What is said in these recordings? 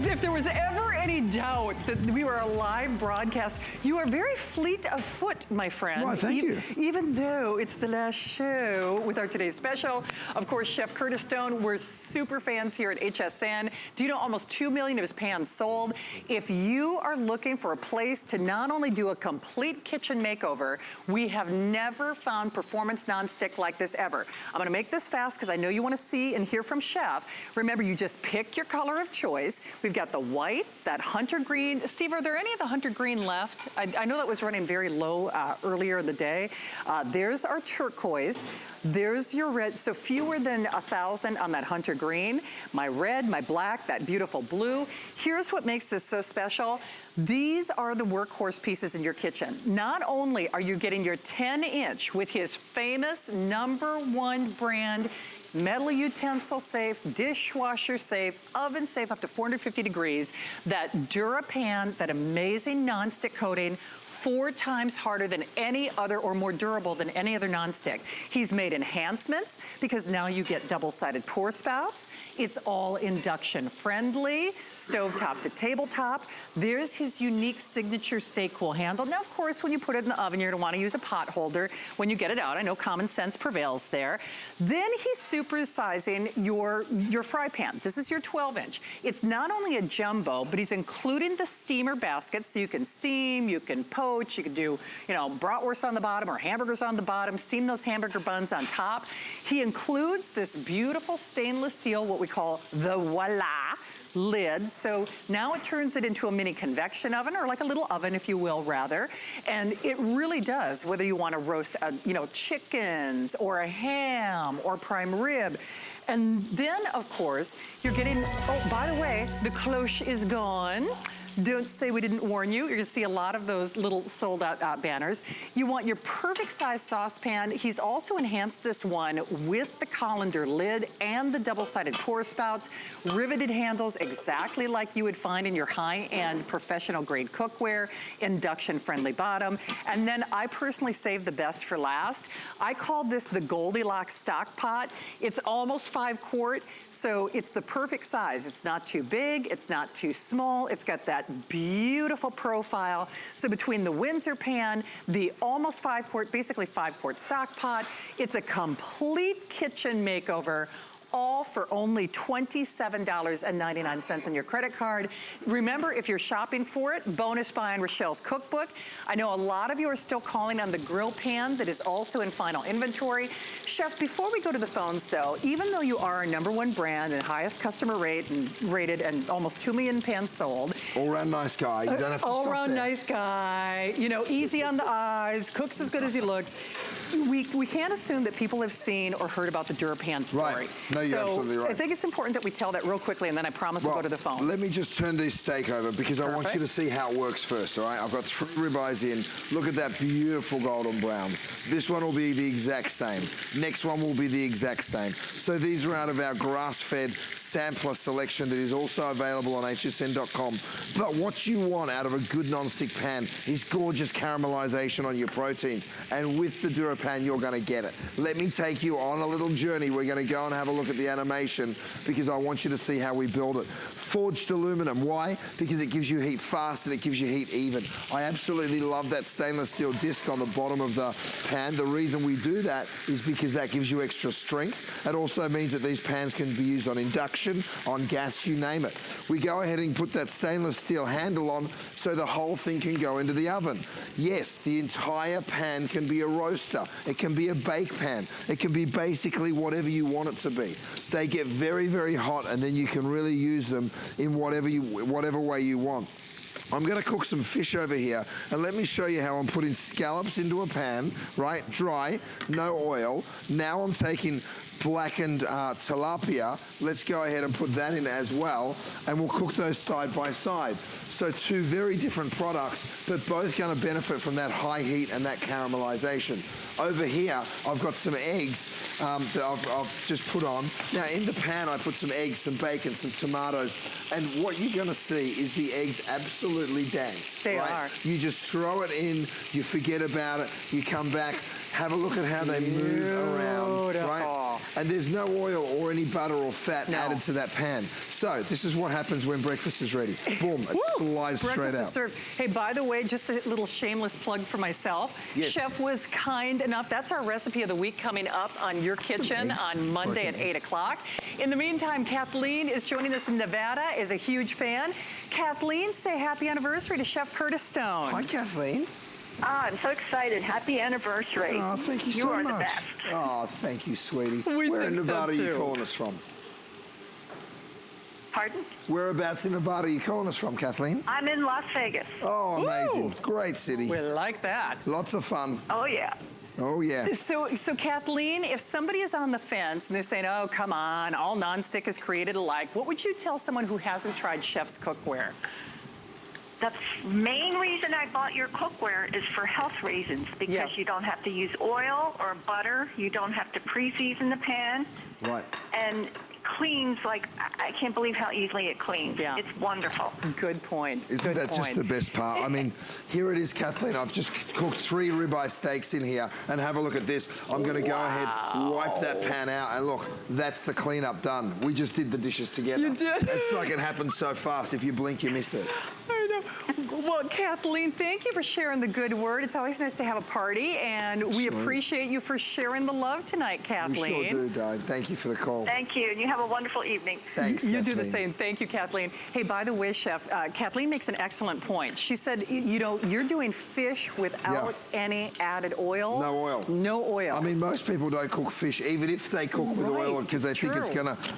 if there was ever any doubt that we were a live broadcast, you are very fleet of foot, my friend. Well, thank you. Even though it's the last show with our today's special, of course, Chef Curtis Stone, we're super fans here at HSN. Do you know almost 2 million of his pans sold? If you are looking for a place to not only do a complete kitchen makeover, we have never found performance nonstick like this ever. I'm gonna make this fast because I know you wanna see and hear from Chef. Remember, you just pick your color of choice. We've got the white, that hunter green. Steve, are there any of the hunter green left? I know that was running very low earlier in the day. There's our turquoise. There's your red, so fewer than 1,000 on that hunter green. My red, my black, that beautiful blue. Here's what makes this so special. These are the workhorse pieces in your kitchen. Not only are you getting your 10-inch with his famous #1 brand, metal utensil safe, dishwasher safe, oven safe up to 450 degrees, that DuraPan, that amazing nonstick coating, 4 times harder than any other, or more durable than any other nonstick. He's made enhancements because now you get double-sided pour spouts. It's all induction friendly, stovetop to tabletop. There's his unique signature Stay Cool handle. Now, of course, when you put it in the oven, you're gonna wanna use a pot holder when you get it out. I know common sense prevails there. Then he's supersizing your fry pan. This is your 12-inch. It's not only a jumbo, but he's including the steamer basket so you can steam, you can poach, you can do, you know, bratwurst on the bottom or hamburgers on the bottom, steam those hamburger buns on top. He includes this beautiful stainless steel, what we call the voila lid. So now it turns it into a mini convection oven, or like a little oven, if you will, rather. And it really does, whether you want to roast, you know, chickens or a ham or prime rib. And then, of course, you're getting, oh, by the way, the cloche is gone. Don't say we didn't warn you. You're gonna see a lot of those little sold out banners. You want your perfect size saucepan. He's also enhanced this one with the colander lid and the double-sided pour spouts, riveted handles exactly like you would find in your high-end professional grade cookware, induction friendly bottom. And then I personally saved the best for last. I called this the Goldilocks stock pot. It's almost 5 quart, so it's the perfect size. It's not too big, it's not too small. It's got that beautiful profile. So between the Windsor pan, the almost 5 quart, basically 5 quart stock pot, it's a complete kitchen makeover, all for only $27.99 on your credit card. Remember, if you're shopping for it, bonus buy on Rochelle's cookbook. I know a lot of you are still calling on the grill pan that is also in final inventory. Chef, before we go to the phones though, even though you are our #1 brand and highest customer rated and almost 2 million pans sold. All-round nice guy, you don't have to stop there. All-round nice guy, you know, easy on the eyes, cooks as good as he looks. We can't assume that people have seen or heard about the DuraPan story. Right. No, you're absolutely right. I think it's important that we tell that real quickly, and then I promise we'll go to the phones. Let me just turn this steak over because I want you to see how it works first, all right? I've got 3 ribeyes in. Look at that beautiful golden brown. This one will be the exact same. Next one will be the exact same. So these are out of our grass-fed sampler selection that is also available on hsn.com. But what you want out of a good non-stick pan is gorgeous caramelization on your proteins. And with the DuraPan, you're gonna get it. Let me take you on a little journey. We're gonna go and have a look at the animation because I want you to see how we build it. Forged aluminum, why? Because it gives you heat fast and it gives you heat even. I absolutely love that stainless steel disc on the bottom of the pan. The reason we do that is because that gives you extra strength. It also means that these pans can be used on induction, on gas, you name it. We go ahead and put that stainless steel handle on so the whole thing can go into the oven. Yes, the entire pan can be a roaster. It can be a bake pan. It can be basically whatever you want it to be. They get very, very hot and then you can really use them in whatever way you want. I'm gonna cook some fish over here, and let me show you how I'm putting scallops into a pan, right? Dry, no oil. Now I'm taking blackened tilapia. Let's go ahead and put that in as well, and we'll cook those side by side. So 2 very different products, but both gonna benefit from that high heat and that caramelization. Over here, I've got some eggs that I've just put on. Now in the pan, I put some eggs, some bacon, some tomatoes, and what you're gonna see is the eggs absolutely dance. They are. You just throw it in, you forget about it, you come back, have a look at how they move around, right? And there's no oil or any butter or fat added to that pan. So this is what happens when breakfast is ready. Boom, it slides straight Breakfast out. is served. Hey, by the way, just a little shameless plug for myself. Yes. Chef was kind enough. That's our recipe of the week coming up on Your Kitchen on Monday at 8 o'clock. In the meantime, Kathleen is joining us in Nevada, is a huge fan. Kathleen, say happy anniversary to Chef Curtis Stone. Hi, Kathleen. I'm so excited. Happy anniversary. Oh, thank you so much. You are the best. Oh, thank you, sweetie. We Where in think so, Nevada are you too. calling us from? Pardon? Whereabouts in Nevada are you calling us from, Kathleen? I'm in Las Vegas. Oh, amazing. Woo! Great city. We like that. Lots of fun. Oh, yeah. Oh, yeah. So Kathleen, if somebody is on the fence and they're saying, oh, come on, all nonstick is created alike, what would you tell someone who hasn't tried Chef's cookware? The main reason I bought your cookware is for health reasons, because you don't have to use oil or butter. You don't have to pre-season the pan. Right. And cleans like, I can't believe how easily it cleans. Yeah. It's wonderful. Good point. Isn't Good that just point. the best part? I mean, here it is, Kathleen. I've just cooked 3 ribeye steaks in here, and have a look at this. I'm going to go ahead, wipe that pan out, and look, that's the cleanup done. We just did the dishes together. You did. It's like it happens so fast. If you blink, you miss it. I know. Well, Kathleen, thank you for sharing the good word. It's always nice to have a party, and we appreciate you for sharing the love tonight, Kathleen. We sure do, darling. Thank you for the call. Thank you, and you have a wonderful evening. Thanks, You do the Kathleen. same. Thank you, Kathleen. Hey, by the way, Chef, Kathleen makes an excellent point. She said, you know, you're doing fish without any added oil. No oil. No oil. I mean, most people don't cook fish, even if they cook with oil, because they think true.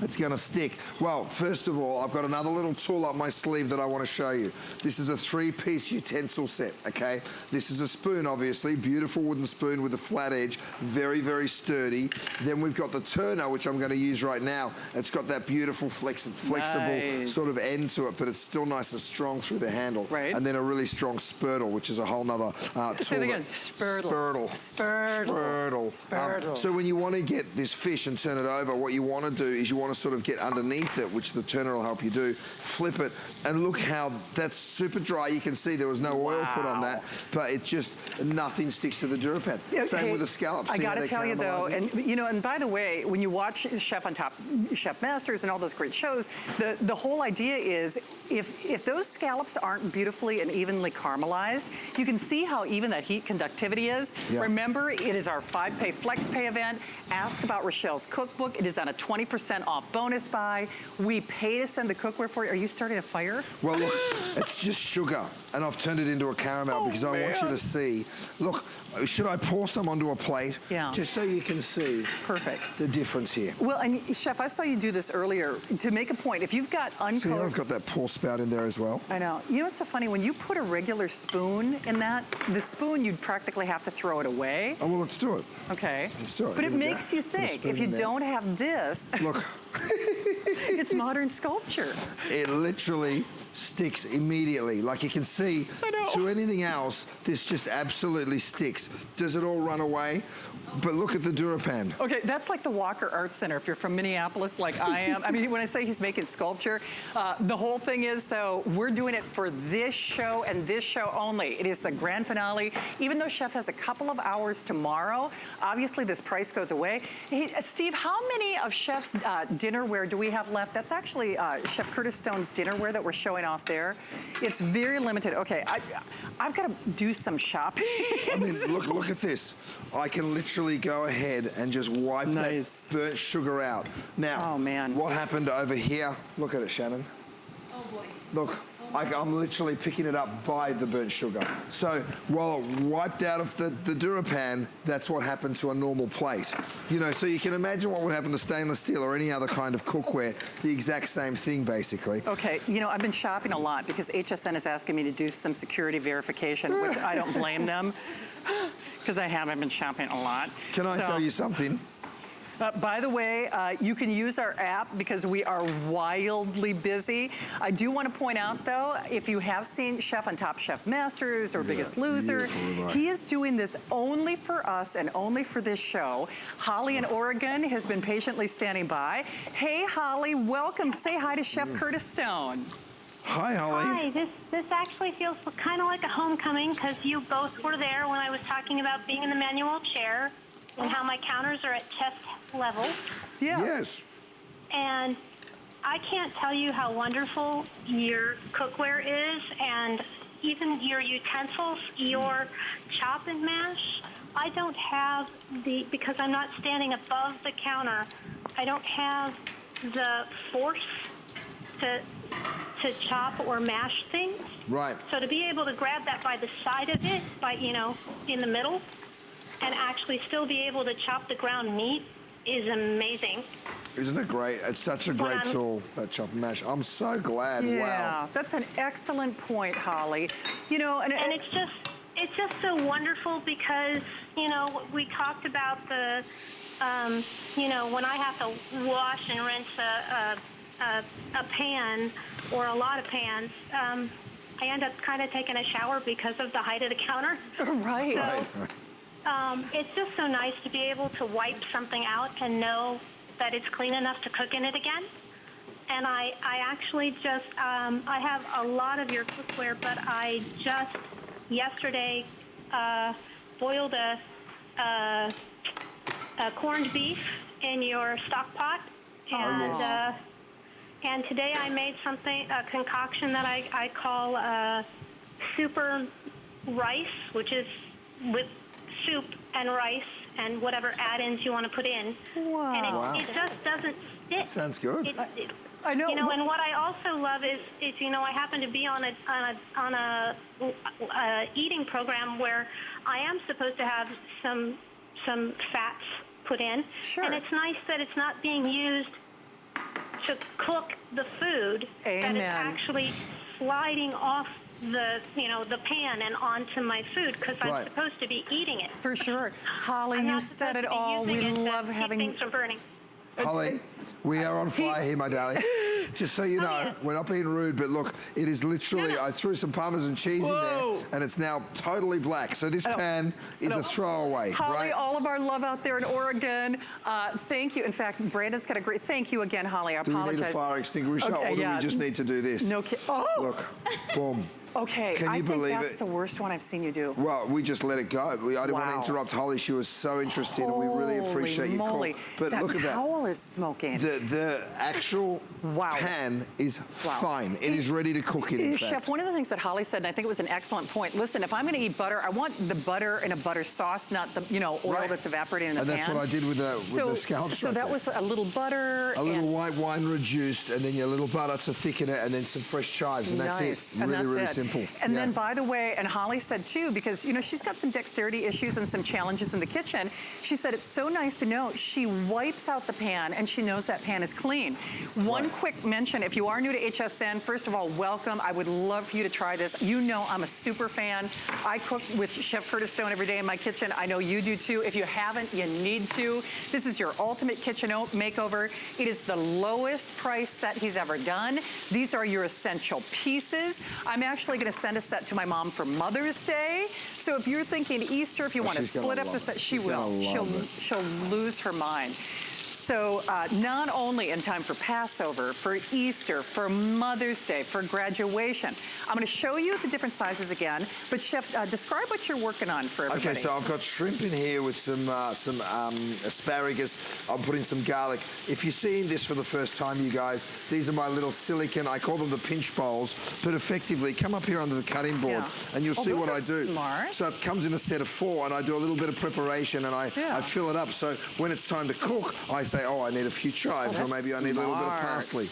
it's gonna stick. Well, first of all, I've got another little tool up my sleeve that I want to show you. This is a 3-piece utensil set, okay? This is a spoon, obviously, beautiful wooden spoon with a flat edge, very, very sturdy. Then we've got the turner, which I'm going to use right now. It's got that beautiful flexible sort of end to it, but it's still nice and strong through the handle. Right. And then a really strong spurtle, which is a whole nother tool. Say it again. Spurtle. So when you want to get this fish and turn it over, what you want to do is you want to sort of get underneath it, which the turner will help you do, flip it, and look how that's super dry. You can see there was no oil put on that, but it just, nothing sticks to the DuraPan. Same with the scallops. I got to tell you though, and you know, and by the way, when you watch Chef on Top, Chef Masters and all those great shows, the whole idea is if those scallops aren't beautifully and evenly caramelized, you can see how even that heat conductivity is. Yeah. Remember, it is our 5-pay flex pay event. Ask about Rochelle's cookbook. It is on a 20% off bonus buy. We pay to send the cookware for you. Are you starting a fire? Well, look, it's just sugar, and I've turned it into a caramel because I want you to see. Look, should I pour some onto a plate? Yeah. Just so you can see Perfect. the difference here. Well, and Chef, I saw you do this earlier to make a point. If you've got See how I've uncoated... got that pour spout in there as well? I know. You know what's so funny? When you put a regular spoon in that, the spoon, you'd practically have to throw it away. Oh, well, let's do it. Okay. Let's do it. But it Here we go. makes you Put a think, spoon if you in there. don't have this, Look. it's modern sculpture. It literally sticks immediately. Like you can see, I know. to anything else, this just absolutely sticks. Does it all run away? But look at the DuraPan. Okay, that's like the Walker Art Center if you're from Minneapolis like I am. I mean, when I say he's making sculpture, the whole thing is, though, we're doing it for this show and this show only. It is the grand finale. Even though Chef has a couple of hours tomorrow, obviously this price goes away. Hey, Steve, how many of Chef's dinnerware do we have left? That's actually Chef Curtis Stone's dinnerware that we're showing off there. It's very limited. Okay, I've got to do some shopping. I mean, look at this. I can literally go ahead and just wipe that burnt sugar out. Now, what happened over here? Look at it, Shannon. Oh, boy. Look. I'm literally picking it up by the burnt sugar. So while it wiped out of the DuraPan, that's what happened to a normal plate. You know, so you can imagine what would happen to stainless steel or any other kind of cookware, the exact same thing, basically. Okay, you know, I've been shopping a lot because HSN is asking me to do some security verification, which I don't blame them, because I haven't been shopping a lot. Can I tell you something? By the way, you can use our app because we are wildly busy. I do want to point out, though, if you have seen Chef on Top Chef Masters or Biggest Loser, he is doing this only for us and only for this show. Holly in Oregon has been patiently standing by. Hey, Holly, welcome. Say hi to Chef Curtis Stone. Hi, Holly. Hi, this actually feels kind of like a homecoming because you both were there when I was talking about being in the manual chair. and how my counters are at chest level. Yes. And I can't tell you how wonderful your cookware is, and even your utensils, your chop and mash. I don't have because I'm not standing above the counter, I don't have the force to chop or mash things. Right. So to be able to grab that by the side of it, in the middle, and actually still be able to chop the ground meat is amazing. Isn't it great? It's such a great tool, that chop and mash. I'm so glad. Yeah, wow. That's an excellent point, Holly. And it's just so wonderful because, we talked about the, when I have to wash and rinse a pan or a lot of pans, I end up kind of taking a shower because of the height of the counter. Right. So, it's just so nice to be able to wipe something out and know that it's clean enough to cook in it again. And I actually just, I have a lot of your cookware, but I just yesterday boiled a corned beef in your stock pot. And, and today I made a concoction that I call super rice, which is with soup and rice and whatever add-ins you want to put in. Wow. And it just doesn't stick. Sounds good. I know. And what I also love is I happen to be on a eating program where I am supposed to have some fats put in. Sure. And it's nice that it's not being used to cook the food. Amen. That it's actually sliding off the pan and onto my food because I'm supposed to be eating it. For sure. Holly, I'm you not said it supposed to be all. We using it love to having keep things from burning. Holly, we are on fire here, my darling. Just so you know, we're not being rude, but look, it is literally, I threw some Parmesan cheese in there, and it's now totally black. So this pan is a throwaway, Holly, right? all of our love out there in Oregon. Thank you. In fact, Brandon's got a great, thank you again, Holly. I apologize. Do we need a fire extinguisher, or do we just need to do this? No kidding. Oh! Look, boom. Okay, Can you I think believe that's it? the worst one I've seen you do. Well, we just let it go. I didn't want to interrupt Holly. She was so interested, and we really appreciate your call. But look at that. That towel is smoking. The actual pan is fine. It is ready to cook it, in fact. Chef, one of the things that Holly said, and I think it was an excellent point, listen, if I'm going to eat butter, I want the butter in a butter sauce, not the oil that's evaporating in the pan. And that's what I did with the scallops. So that was a little butter. A little white wine reduced, and then your little butter to thicken it, and then some fresh chives, and that's it. Really simple. And then, by the way, and Holly said too, because she's got some dexterity issues and some challenges in the kitchen. She said it's so nice to know she wipes out the pan and she knows that pan is clean. One quick mention: if you are new to HSN, first of all, welcome. I would love for you to try this. I'm a super fan. I cook with Chef Curtis Stone every day in my kitchen. I know you do too. If you haven't, you need to. This is your ultimate kitchen makeover. It is the lowest price set he's ever done. These are your essential pieces. I'm actually going to send a set to my mom for Mother's Day. So if you're thinking Easter, if you want to split up the set, she will. She'll lose her mind. So not only in time for Passover, for Easter, for Mother's Day, for graduation. I'm going to show you the different sizes again. But Chef, describe what you're working on for everybody. Okay, so I've got shrimp in here with some asparagus. I'm putting some garlic. If you're seeing this for the first time, you guys, these are my little silicone, I call them the pinch bowls, but effectively, come up here under the cutting board and you'll see what I do. Smart. So it comes in a set of 4, and I do a little bit of preparation, and I fill it up. So when it's time to cook, I say, I need a few chives, or maybe I need a little bit of parsley.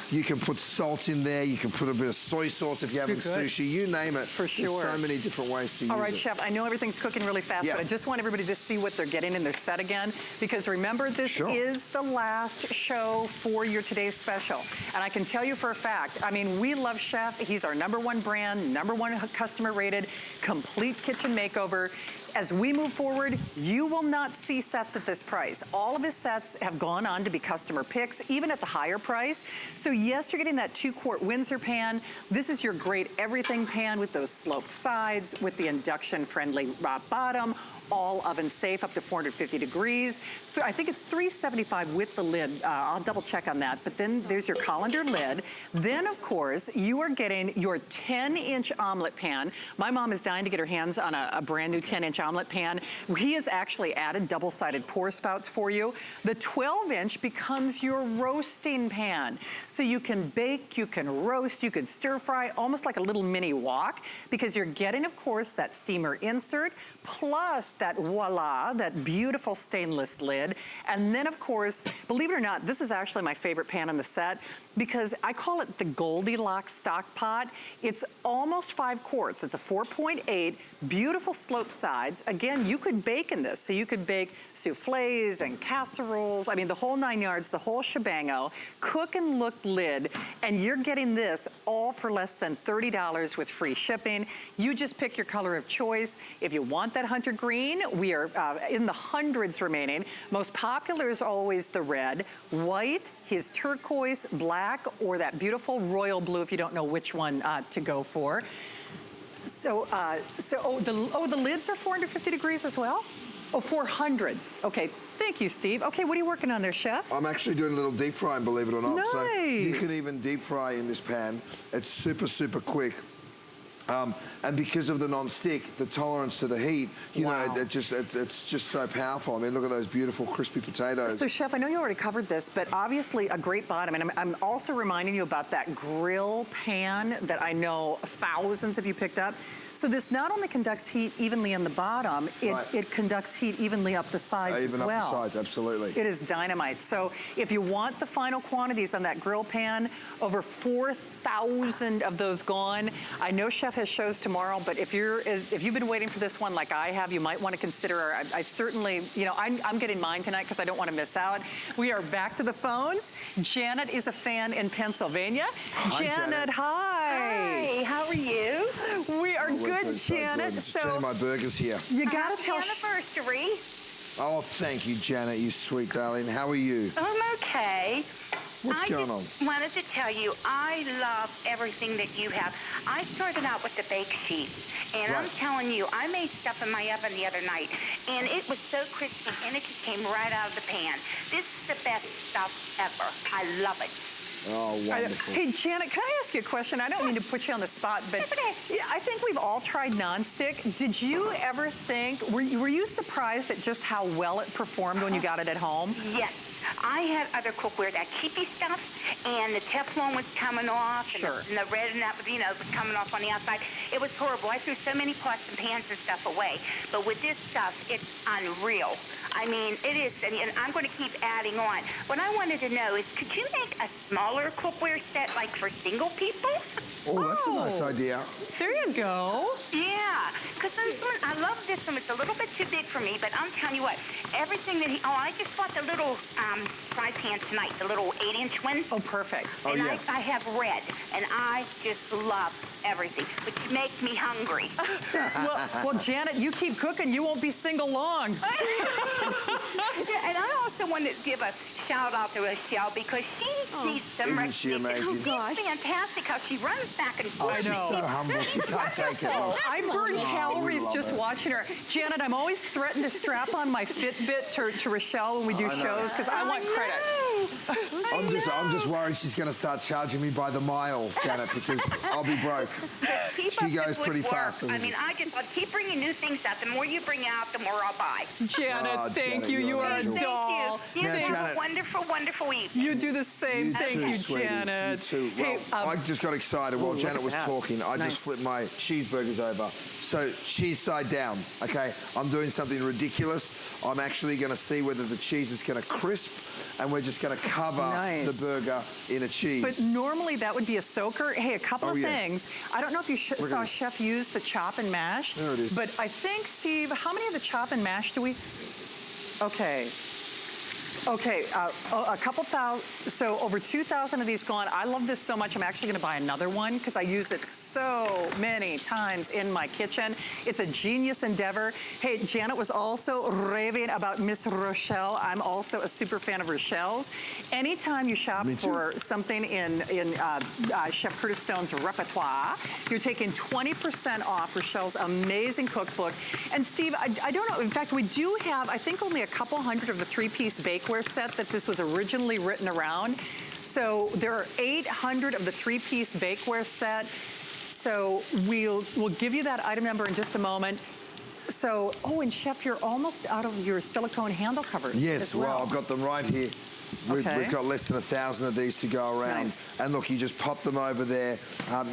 You can put salt in there. You can put a bit of soy sauce if you're having sushi. You name it. For sure. There's so many different ways to use it. All right, Chef, I know everything's cooking really fast, but I just want everybody to see what they're getting in their set again. Because remember, this is the last show for your today's special. And I can tell you for a fact, we love Chef. He's our #1 brand, #1 customer rated, complete kitchen makeover. As we move forward, you will not see sets at this price. All of his sets have gone on to be customer picks, even at the higher price. So yes, you're getting that 2-quart Windsor pan. This is your great everything pan with those sloped sides, with the induction-friendly bottom. all oven safe, up to 450 degrees. I think it's 375 with the lid. I'll double check on that. But then there's your colander lid. Then, of course, you are getting your 10-inch omelet pan. My mom is dying to get her hands on a brand new 10-inch omelet pan. He has actually added double-sided pour spouts for you. The 12-inch becomes your roasting pan. So you can bake, you can roast, you can stir fry, almost like a little mini wok, because you're getting, of course, that steamer insert, plus that voila, that beautiful stainless lid. And then, of course, believe it or not, this is actually my favorite pan on the set, because I call it the Goldilocks stock pot. It's almost 5 quarts. It's a 4.8, beautiful slope sides. Again, you could bake in this. So you could bake soufflés and casseroles. I mean, the whole 9 yards, the whole shebango. Cook and look lid. And you're getting this all for less than $30 with free shipping. You just pick your color of choice. If you want that hunter green, we are in the hundreds remaining. Most popular is always the red. White, his turquoise, black, or that beautiful royal blue if you don't know which one to go for. So, the lids are 450 degrees as well? Oh, 400. Okay, thank you, Steve. Okay, what are you working on there, Chef? I'm actually doing a little deep frying, believe it or not. Nice. So you can even deep fry in this pan. It's super, super quick. And because of the non-stick, the tolerance to the heat, you know, it's just so powerful. I mean, look at those beautiful crispy potatoes. So, Chef, I know you already covered this, but obviously a great bottom. And I'm also reminding you about that grill pan that I know thousands of you picked up. So this not only conducts heat evenly in the bottom, it conducts heat evenly up the sides as well. Even up the sides, absolutely. It is dynamite. So if you want the final quantities on that grill pan, over 4,000 of those gone. I know Chef has shows tomorrow, but if you've been waiting for this one like I have, you might want to consider. I certainly, you know, I'm getting mine tonight because I don't want to miss out. We are back to the phones. Janet is a fan in Pennsylvania. Hi, Janet. Hi. Hi, how are you? We are good, Janet. So turning my burgers here. You gotta tell. Anniversary. Oh, thank you, Janet. You sweet darling. How are you? I'm okay. What's going on? I just wanted to tell you, I love everything that you have. I started out with the bake sheet, and I'm telling you, I made stuff in my oven the other night, and it was so crispy, and it just came right out of the pan. This is the best stuff ever. I love it. Oh, wonderful. Hey, Janet, can I ask you a question? I don't mean to put you on the spot, but yeah, I think we've all tried nonstick. Did you ever think, were you surprised at just how well it performed when you got it at home? Yes. I had other cookware, that keepy stuff, and the Teflon was coming off, Sure. and the red and that was, you know, was coming off on the outside. It was horrible. I threw so many pots and pans and stuff away. But with this stuff, it's unreal. I mean, it is, and I'm going to keep adding on. What I wanted to know is, could you make a smaller cookware set, like for single people? Oh, that's a nice idea. There you go. Yeah, because I love this one. It's a little bit too big for me, but I'm telling you what, everything that I just bought the little fry pan tonight, the little 8-inch one. Oh, perfect. Oh, And yeah. I have red, and I just love everything, which makes me hungry. well, Janet, you keep cooking, you won't be single long. Yeah, and I also want to give a shout out to Rochelle because she needs some Isn't she amazing? She's fantastic how she runs back and forth. She's so humble, she can't take it. Look. I burn calories love just it. watching her. Janet, I'm always threatened to strap on my Fitbit to Rochelle when we do shows because I want credit. I'm just worried she's going to start charging me by the mile, Janet, because I'll be broke. Keep She up the goes good pretty work. fast, doesn't I mean, she? I'll keep bringing new things out. The more you bring out, the more I'll buy. Janet, Oh, thank Janet, you. You you're are a an angel. doll. Thank you. You Yeah, have Janet. a wonderful, wonderful evening. You do the same. Thank too, you, sweetie. Janet. You too. Well, Hey, I just got excited while look Janet at was that. talking. I Nice. just flipped my cheeseburgers over. So cheese side down, okay? I'm doing something ridiculous. I'm actually going to see whether the cheese is going to crisp, and we're just going to cover Nice. the burger in a cheese. But normally that would be a soaker. Hey, a couple of yeah. things. I don't know if you Look at saw this. Chef use the chop and mash. There it is. But I think, Steve, how many of the chop and mash do we? Okay. Okay, a couple thousand, so over 2,000 of these gone. I love this so much, I'm actually gonna buy another one because I use it so many times in my kitchen. It's a genius endeavor. Hey, Janet was also raving about Miss Rochelle. I'm also a super fan of Rochelle's. Anytime you shop for something in Chef Curtis Stone's repertoire, you're taking 20% off Rochelle's amazing cookbook. And Steve, I don't know, in fact, we do have, I think, only a couple hundred of the 3-piece bakeware set that this was originally written around. So there are 800 of the 3-piece bakeware set. So we'll give you that item number in just a moment. So, oh, and Chef, you're almost out of your silicone handle covers. Yes, well, I've got them right here. We've got less than 1,000 of these to go around. Nice. And look, you just pop them over there.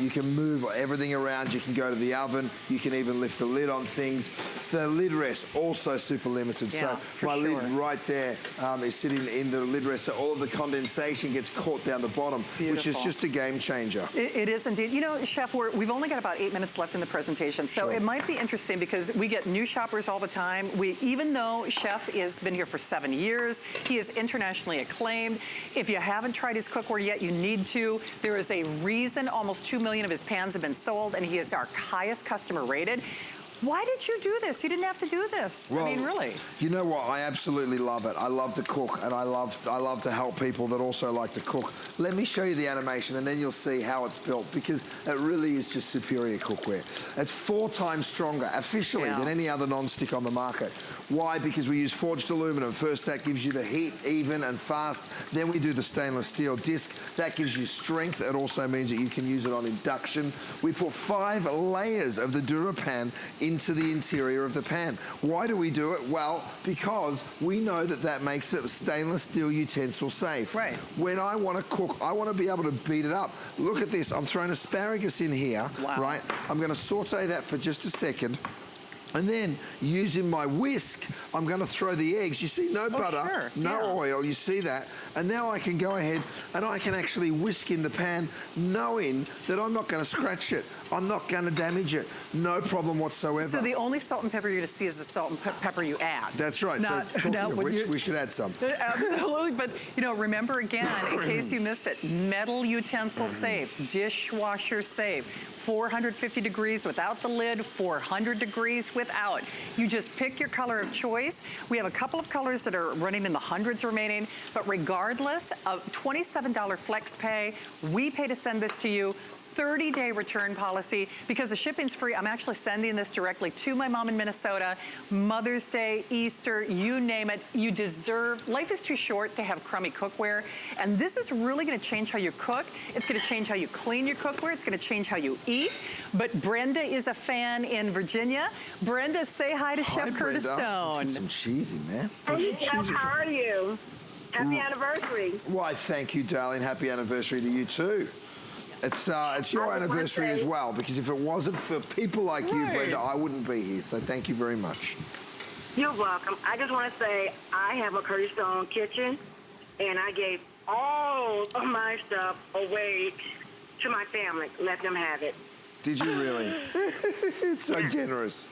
You can move everything around. You can go to the oven. You can even lift the lid on things. The lid rest, also super limited. Yeah, so my lid right there is sitting in the lid rest. So all of the condensation gets caught down the bottom, which is just a game changer. It is indeed. You know, Chef, we've only got about 8 minutes left in the presentation. So it might be interesting because we get new shoppers all the time. Even though Chef has been here for 7 years, he is internationally acclaimed. If you haven't tried his cookware yet, you need to. There is a reason almost 2 million of his pans have been sold, and he is our highest customer rated. Why did you do this? You didn't have to do this. Well, I mean, really. You know what? I absolutely love it. I love to cook, and I love to help people that also like to cook. Let me show you the animation, and then you'll see how it's built, because it really is just superior cookware. It's 4 times stronger, officially, than any other non-stick on the market. Why? Because we use forged aluminum. First, that gives you the heat, even and fast. Then we do the stainless steel disc. That gives you strength. It also means that you can use it on induction. We put 5 layers of the DuraPan into the interior of the pan. Why do we do it? Well, because we know that that makes it stainless steel utensil safe. Right. When I want to cook, I want to be able to beat it up. Look at this. I'm throwing asparagus in here, right? I'm going to saute that for just a second. And then, using my whisk, I'm going to throw the eggs. You see, no butter, no oil, you see that? And now I can go ahead and I can actually whisk in the pan, knowing that I'm not going to scratch it. I'm not going to damage it. No problem whatsoever. So the only salt and pepper you're going to see is the salt and pepper you add. That's right. So talking of which, we should add some. Absolutely. But, you know, remember again, in case you missed it, metal utensil safe, dishwasher safe, 450 degrees without the lid, 400 degrees without. You just pick your color of choice. We have a couple of colors that are running in the hundreds remaining, but regardless of $27 flex pay, we pay to send this to you. 30-day return policy. Because the shipping's free, I'm actually sending this directly to my mom in Minnesota. Mother's Day, Easter, you name it. You deserve, life is too short to have crummy cookware. And this is really gonna change how you cook. It's gonna change how you clean your cookware. It's gonna change how you eat. But Brenda is a fan in Virginia. Brenda, say hi to Chef Curtis Stone. Let's get some cheesy, man. Hey, Chef, how are you? Happy anniversary. Why, thank you, darling. Happy anniversary to you, too. It's your anniversary as well, because if it wasn't for people like you, Brenda, I wouldn't be here. So thank you very much. You're welcome. I just want to say I have a Curtis Stone kitchen, and I gave all of my stuff away to my family. Let them have it. Did you really? It's so generous.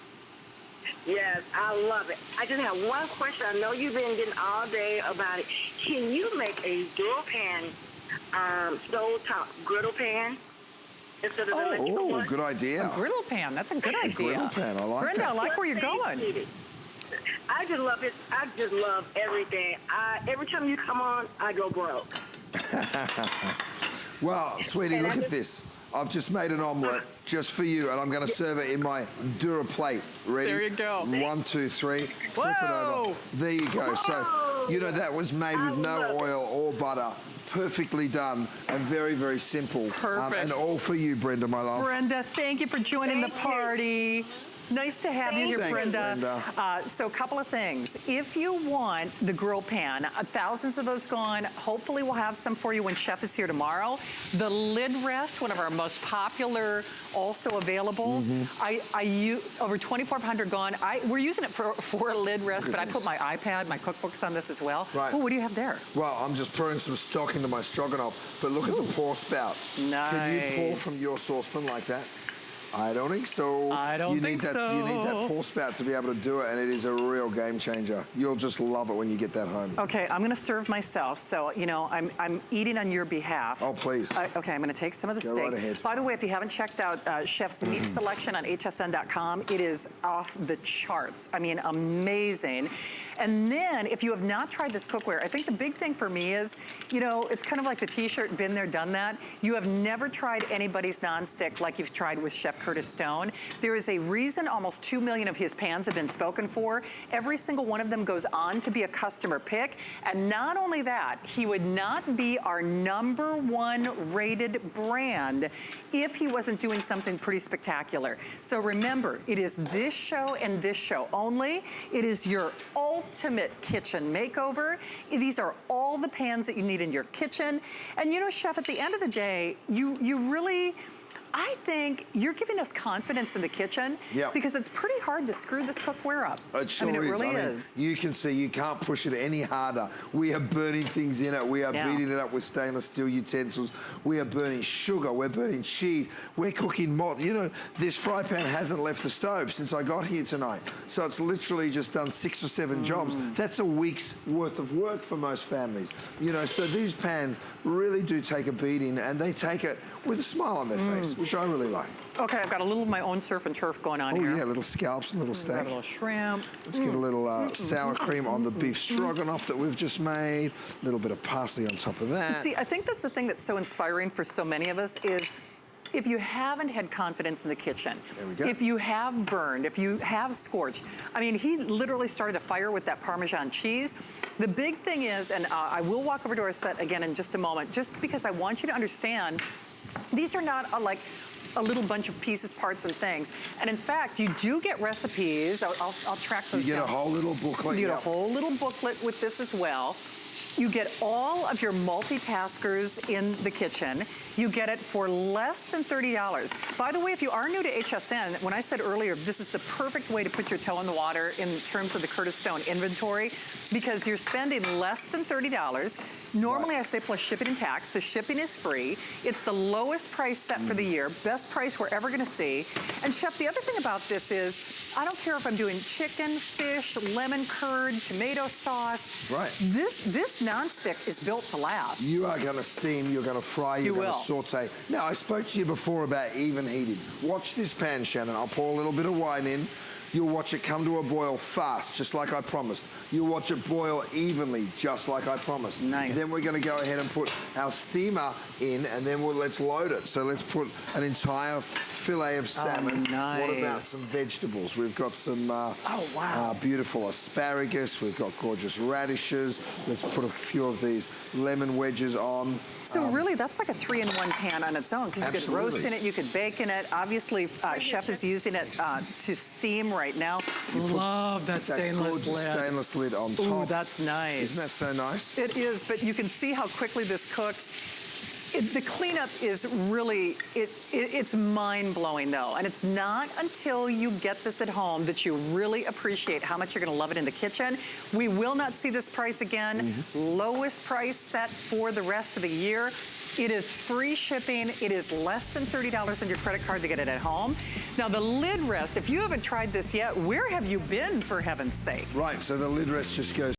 Yes, I love it. I just have one question. I know you've been getting all day about it. Can you make a DuraPan stove top griddle pan instead of the electrical one? Good idea. A griddle pan, that's a good idea. Griddle pan, I like Brenda, that. I like where you're going. I just love it. I just love everything. Every time you come on, I go broke. Well, sweetie, look at this. I've just made an omelette just for you, and I'm going to serve it in my Dura plate. Ready? There you go. 1, 2, 3. Flip it over. There you go. So, you know, that was made with no oil or butter. Perfectly done and very, very simple. Perfect. And all for you, Brenda, my love. Brenda, thank you for joining the party. Nice to have you here, Brenda. So a couple of things. If you want the grill pan, thousands of those gone. Hopefully we'll have some for you when Chef is here tomorrow. The lid rest, one of our most popular also availables. I use over 2,400 gone. We're using it for a lid rest, but I put my iPad, my cookbooks on this as well. Right. Oh, what do you have there? Well, I'm just pouring some stock into my stroganoff, but look at the pour spout. Nice. Can you pour from your saucepan like that? I don't think so. I don't think so. You need that pour spout to be able to do it, and it is a real game changer. You'll just love it when you get that home. Okay, I'm gonna serve myself, so, you know, I'm eating on your behalf. Oh, please. Okay, I'm gonna take some of the Go steak. right ahead. By the way, if you haven't checked out Chef's meat selection on hsn.com, it is off the charts. I mean, amazing. And then, if you have not tried this cookware, I think the big thing for me is, you know, it's kind of like the t-shirt, been there, done that. You have never tried anybody's nonstick like you've tried with Chef Curtis Stone. There is a reason almost 2 million of his pans have been spoken for. Every single one of them goes on to be a customer pick. And not only that, he would not be our #1 rated brand if he wasn't doing something pretty spectacular. So remember, it is this show and this show only. It is your ultimate kitchen makeover. These are all the pans that you need in your kitchen. And you know, Chef, at the end of the day, you really, I think you're giving us confidence in the kitchen, because it's pretty hard to screw this cookware up. It sure I mean, it is. really is. You can see you can't push it any harder. We are burning things in it. We are beating it up with stainless steel utensils. We are burning sugar. We're burning cheese. We're cooking malt. You know, this fry pan hasn't left the stove since I got here tonight. So it's literally just done 6 or 7 jobs. That's a week's worth of work for most families. You know, so these pans really do take a beating, and they take it with a smile on their face, which I really like. Okay, I've got a little of my own surf and turf going on here. Oh yeah, little scallops and little steak. A little shrimp. Let's get a little sour cream on the beef stroganoff that we've just made. A little bit of parsley on top of that. See, I think that's the thing that's so inspiring for so many of us is, if you haven't had confidence in the kitchen, if you have burned, if you have scorched, I mean, he literally started a fire with that Parmesan cheese. The big thing is, and I will walk over to our set again in just a moment, just because I want you to understand, these are not like a little bunch of pieces, parts, and things. And in fact, you do get recipes. I'll track those down. You get a whole little booklet. You get a whole little booklet with this as well. You get all of your multitaskers in the kitchen. You get it for less than $30. By the way, if you are new to HSN, when I said earlier, this is the perfect way to put your toe in the water in terms of the Curtis Stone inventory, because you're spending less than $30. Normally I say plus shipping and tax. The shipping is free. It's the lowest price set for the year, best price we're ever gonna see. And Chef, the other thing about this is, I don't care if I'm doing chicken, fish, lemon curd, tomato sauce. Right. This nonstick is built to last. You are gonna steam, you're gonna fry, you're gonna saute. Now, I spoke to you before about even heating. Watch this pan, Shannon. I'll pour a little bit of wine in. You'll watch it come to a boil fast, just like I promised. You'll watch it boil evenly, just like I promised. Nice. Then we're gonna go ahead and put our steamer in, and then let's load it. So let's put an entire fillet of salmon. Nice. What about some vegetables? We've got some beautiful asparagus. We've got gorgeous radishes. Let's put a few of these lemon wedges on. So really, that's like a 3-in-1 pan on its own, because you could roast in it, you could bake in it. Obviously, Chef is using it to steam right now. Love that stainless lid. Stainless lid on top. Ooh, that's nice. Isn't that so nice? It is, but you can see how quickly this cooks. The cleanup is really, it's mind-blowing though, and it's not until you get this at home that you really appreciate how much you're gonna love it in the kitchen. We will not see this price again. Lowest price set for the rest of the year. It is free shipping. It is less than $30 on your credit card to get it at home. Now the lid rest, if you haven't tried this yet, where have you been, for heaven's sake? Right, so the lid rest just goes